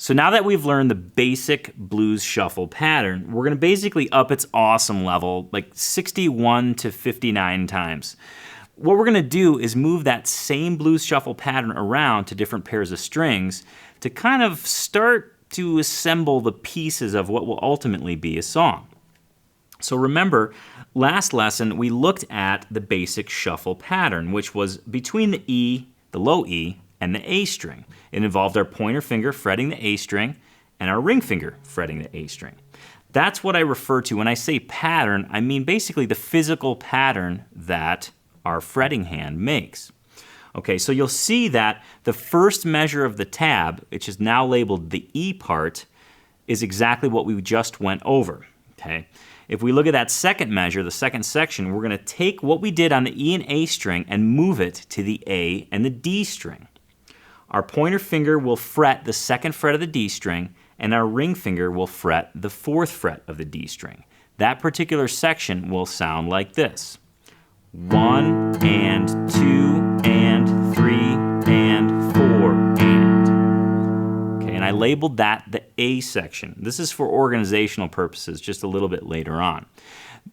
So now that we've learned the basic blues shuffle pattern, we're going to basically up its awesome level like 61 to 59 times. What we're going to do is move that same blues shuffle pattern around to different pairs of strings to kind of start to assemble the pieces of what will ultimately be a song. So remember, last lesson we looked at the basic shuffle pattern, which was between the E, the low E, and the A string. It involved our pointer finger fretting the A string and our ring finger fretting the A string. That's what I refer to when I say pattern. I mean basically the physical pattern that our fretting hand makes. Okay, so you'll see that the first measure of the tab, which is now labeled the E part, is exactly what we just went over. Okay, if we look at that second measure, the second section, we're going to take what we did on the E and A string and move it to the A and the D string. Our pointer finger will fret the second fret of the D string, and our ring finger will fret the fourth fret of the D string. That particular section will sound like this. 1 and 2 and 3 and 4 and. Okay, and I labeled that the A section. This is for organizational purposes just a little bit later on.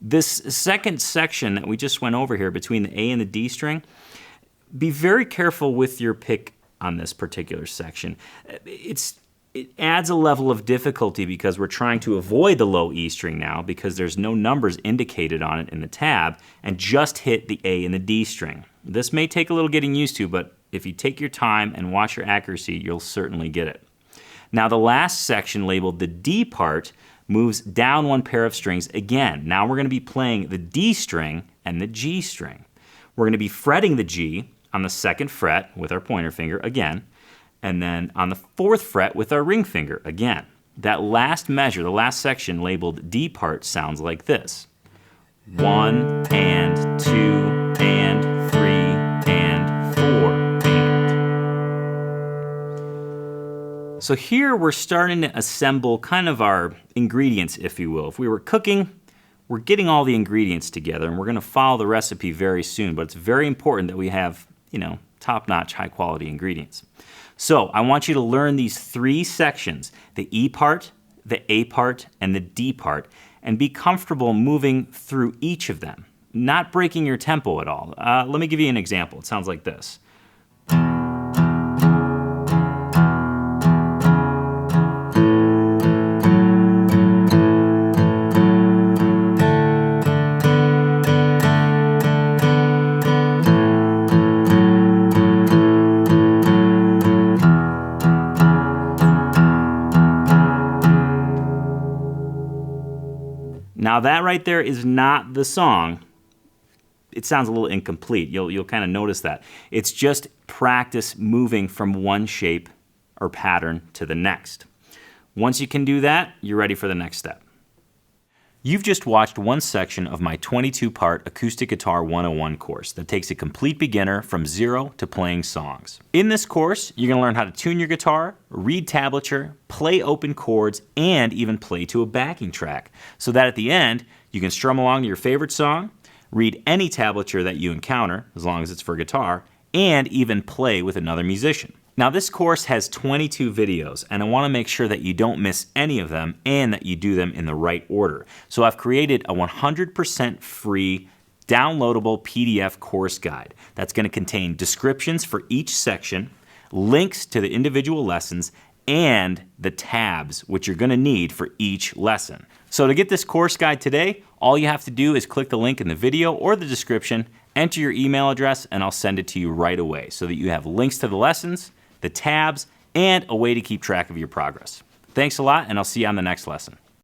This second section that we just went over here between the A and the D string, be very careful with your pick on this particular section. It adds a level of difficulty because we're trying to avoid the low E string now because there's no numbers indicated on it in the tab and just hit the A and the D string. This may take a little getting used to, but if you take your time and watch your accuracy, you'll certainly get it. Now the last section labeled the D part moves down one pair of strings again. Now we're going to be playing the D string and the G string. We're going to be fretting the G on the second fret with our pointer finger again, and then on the fourth fret with our ring finger again. That last measure, the last section labeled D part sounds like this. 1 and 2 and 3 and 4 and. So here we're starting to assemble kind of our ingredients, if you will. If we were cooking, we're getting all the ingredients together, and we're going to follow the recipe very soon, but it's very important that we have, top-notch, high-quality ingredients. So I want you to learn these three sections, the E part, the A part, and the D part, and be comfortable moving through each of them, not breaking your tempo at all. Let me give you an example. It sounds like this. Now that right there is not the song. It sounds a little incomplete. You'll kind of notice that. It's just practice moving from one shape or pattern to the next. Once you can do that, you're ready for the next step. You've just watched one section of my 22-part Acoustic Guitar 101 course that takes a complete beginner from zero to playing songs. In this course, you're going to learn how to tune your guitar, read tablature, play open chords, and even play to a backing track, so that at the end, you can strum along to your favorite song, read any tablature that you encounter, as long as it's for guitar, and even play with another musician. Now this course has 22 videos, and I want to make sure that you don't miss any of them and that you do them in the right order. So I've created a 100% free downloadable PDF course guide that's going to contain descriptions for each section, links to the individual lessons, and the tabs which you're going to need for each lesson. So to get this course guide today, all you have to do is click the link in the video or the description, enter your email address, and I'll send it to you right away so that you have links to the lessons, the tabs, and a way to keep track of your progress. Thanks a lot, and I'll see you on the next lesson.